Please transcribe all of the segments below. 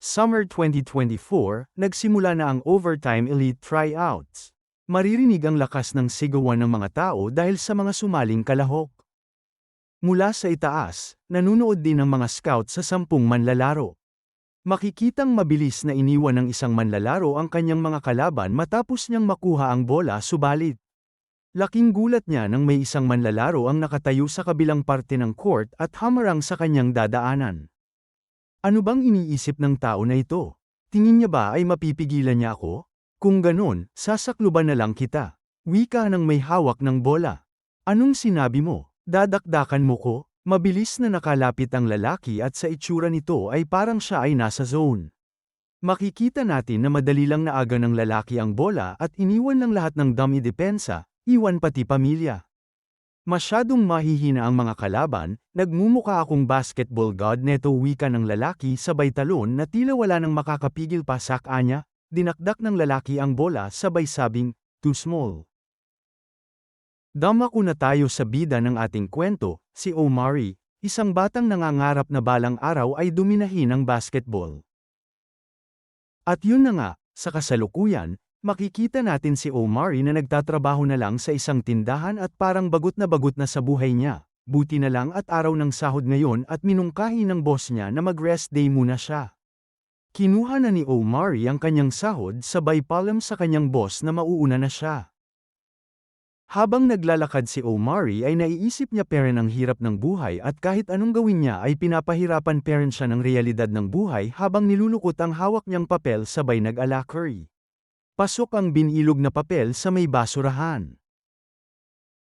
Summer 2024, nagsimula na ang Overtime Elite Tryouts. Maririnig ang lakas ng sigawan ng mga tao dahil sa mga sumaling kalahok. Mula sa itaas, nanunood din ang mga scout sa 10 manlalaro. Makikitang mabilis na iniwan ng isang manlalaro ang kanyang mga kalaban matapos niyang makuha ang bola subalit. Laking gulat niya nang may isang manlalaro ang nakatayo sa kabilang parte ng court at hamarang sa kanyang dadaanan. Ano bang iniisip ng tao na ito? Tingin niya ba ay mapipigilan niya ako? Kung ganon, sasakluban na lang kita. Wika ng may hawak ng bola. Anong sinabi mo? Dadakdakan mo ko? Mabilis na nakalapit ang lalaki at sa itsura nito ay parang siya ay nasa zone. Makikita natin na madali lang naaga ng lalaki ang bola at iniwan ng lahat ng dummy depensa, iwan pati pamilya. Masyadong mahihina ang mga kalaban, nagmumukha akong basketball god neto wika ng lalaki sabay talon na tila wala nang makakapigil pa saka niya, dinakdak ng lalaki ang bola sabay sabing, too small. Dumako na tayo sa bida ng ating kwento, si Omari, isang batang nangangarap na balang araw ay duminahin ng basketball. At yun na nga, sa kasalukuyan, makikita natin si Omari na nagtatrabaho na lang sa isang tindahan at parang bagot na sa buhay niya. Buti na lang at araw ng sahod ngayon at minungkahi ng boss niya na mag-rest day muna siya. Kinuha na ni Omari ang kanyang sahod sabay paalam sa kanyang boss na mauuna na siya. Habang naglalakad si Omari ay naiisip niya peren ang hirap ng buhay at kahit anong gawin niya ay pinapahirapan peren siya ng realidad ng buhay habang nilulukot ang hawak niyang papel sabay nag-alakari. Pasok ang binilog na papel sa may basurahan.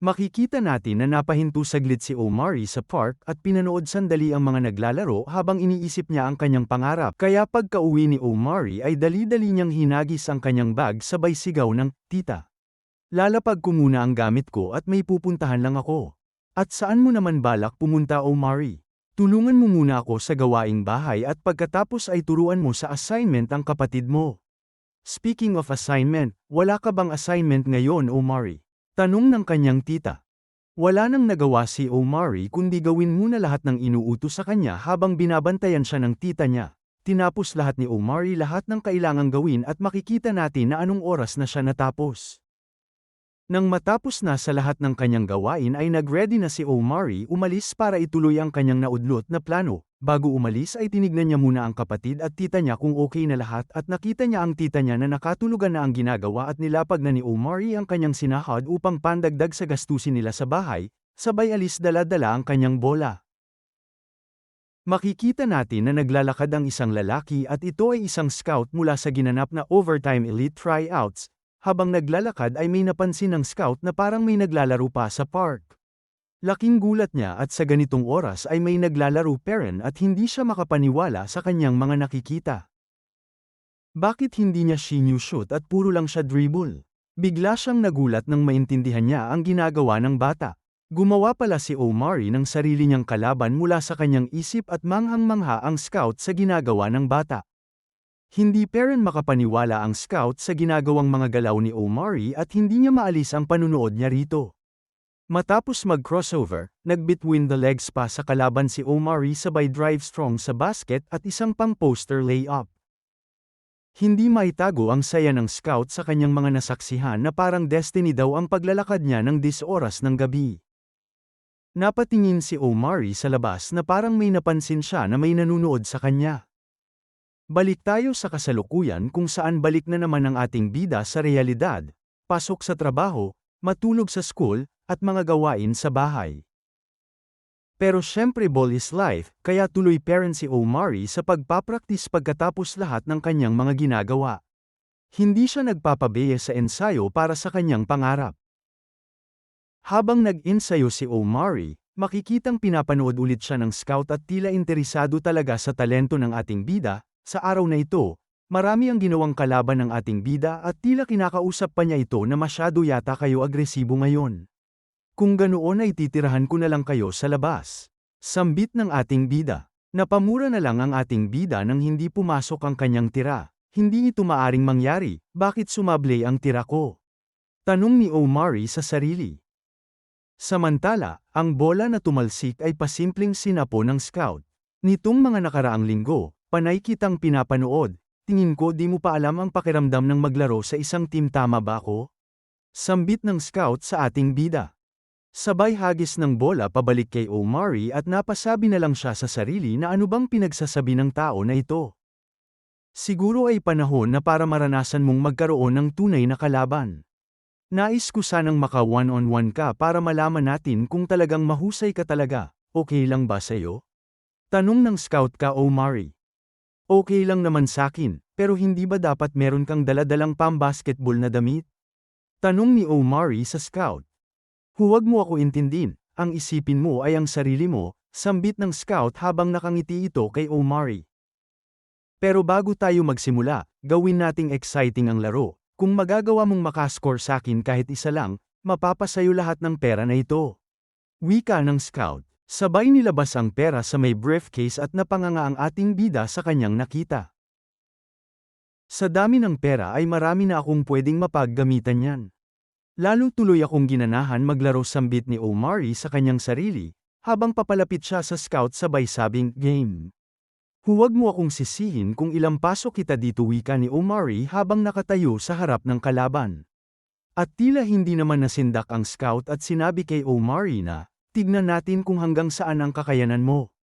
Makikita natin na napahinto saglit si Omari sa park at pinanood sandali ang mga naglalaro habang iniisip niya ang kanyang pangarap. Kaya pagka-uwi ni Omari ay dali-dali niyang hinagis ang kanyang bag sabay sigaw ng, "Tita! Lalapag ko muna ang gamit ko at may pupuntahan lang ako." "At saan mo naman balak pumunta Omari? Tulungan mo muna ako sa gawaing bahay at pagkatapos ay turuan mo sa assignment ang kapatid mo." "Speaking of assignment, wala ka bang assignment ngayon Omari?" tanong ng kanyang tita. Wala nang nagawa si Omari kundi gawin muna lahat ng inuutos sa kanya habang binabantayan siya ng tita niya. Tinapos lahat ni Omari lahat ng kailangang gawin at makikita natin na anong oras na siya natapos. Nang matapos na sa lahat ng kanyang gawain ay nag-ready na si Omari umalis para ituloy ang kanyang naudlot na plano. Bago umalis ay tinignan niya muna ang kapatid at tita niya kung okay na lahat at nakita niya ang tita niya na nakatulugan na ang ginagawa at nilapag na ni Omari ang kanyang sinahod upang pandagdag sa gastusin nila sa bahay, sabay alis dala-dala ang kanyang bola. Makikita natin na naglalakad ang isang lalaki at ito ay isang scout mula sa ginanap na Overtime Elite Tryouts. Habang naglalakad ay may napansin ng scout na parang may naglalaro pa sa park. Laking gulat niya at sa ganitong oras ay may naglalaro peren at hindi siya makapaniwala sa kanyang mga nakikita. Bakit hindi niya sinushoot at puro lang siya dribble? Bigla siyang nagulat nang maintindihan niya ang ginagawa ng bata. Gumawa pala si Omari ng sarili niyang kalaban mula sa kanyang isip at manghang-mangha ang scout sa ginagawa ng bata. Hindi peren makapaniwala ang scout sa ginagawang mga galaw ni Omari at hindi niya maalis ang panunood niya rito. Matapos mag-crossover, nag-between the legs pa sa kalaban si Omari sabay drive strong sa basket at isang pang-poster layup. Hindi maitago ang saya ng scout sa kanyang mga nasaksihan na parang destiny daw ang paglalakad niya ng 10 oras ng gabi. Napatingin si Omari sa labas na parang may napansin siya na may nanunood sa kanya. Balik tayo sa kasalukuyan kung saan balik na naman ang ating bida sa realidad, pasok sa trabaho, matulog sa school, at mga gawain sa bahay. Pero syempre ball is life, kaya tuloy parent si Omari sa pagpapraktis pagkatapos lahat ng kanyang mga ginagawa. Hindi siya nagpapabeya sa ensayo para sa kanyang pangarap. Habang nag-ensayo si Omari, makikitang pinapanood ulit siya ng scout at tila interesado talaga sa talento ng ating bida. Sa araw na ito, marami ang ginawang kalaban ng ating bida at tila kinakausap pa niya ito na masyado yata kayo agresibo ngayon. Kung ganoon ay titirahan ko na lang kayo sa labas. Sambit ng ating bida. Napamura na lang ang ating bida nang hindi pumasok ang kanyang tira. Hindi ito maaring mangyari, bakit sumable ang tira ko? Tanong ni Omari sa sarili. Samantala, ang bola na tumalsik ay pasimpleng sinapo ng scout. Nitong mga nakaraang linggo, Panay kitang pinapanood, tingin ko di mo pa alam ang pakiramdam ng maglaro sa isang team, tama ba ako? Sambit ng scout sa ating bida. Sabay hagis ng bola pabalik kay Omari at napasabi na lang siya sa sarili na ano bang pinagsasabi ng tao na ito. Siguro ay panahon na para maranasan mong magkaroon ng tunay na kalaban. Nais ko sanang maka one-on-one ka para malaman natin kung talagang mahusay ka talaga, okay lang ba sa'yo? Tanong ng scout ka Omari. Okay lang naman sakin, pero hindi ba dapat meron kang daladalang pambasketball na damit? Tanong ni Omari sa scout. Huwag mo ako intindin, ang isipin mo ay ang sarili mo, sambit ng scout habang nakangiti ito kay Omari. Pero bago tayo magsimula, gawin nating exciting ang laro. Kung magagawa mong makascore sa akin kahit isa lang, mapapasayo lahat ng pera na ito. Wika ng scout. Sabay nilabas ang pera sa may briefcase at napanganga ang ating bida sa kanyang nakita. Sa dami ng pera ay marami na akong pwedeng mapaggamitan yan. Lalo tuloy akong ginanahan maglaro, sambit ni Omari sa kanyang sarili, habang papalapit siya sa scout sabay sabing, game. Huwag mo akong sisihin kung ilang pasok kita dito, wika ni Omari habang nakatayo sa harap ng kalaban. At tila hindi naman nasindak ang scout at sinabi kay Omari na, tignan natin kung hanggang saan ang kakayanan mo.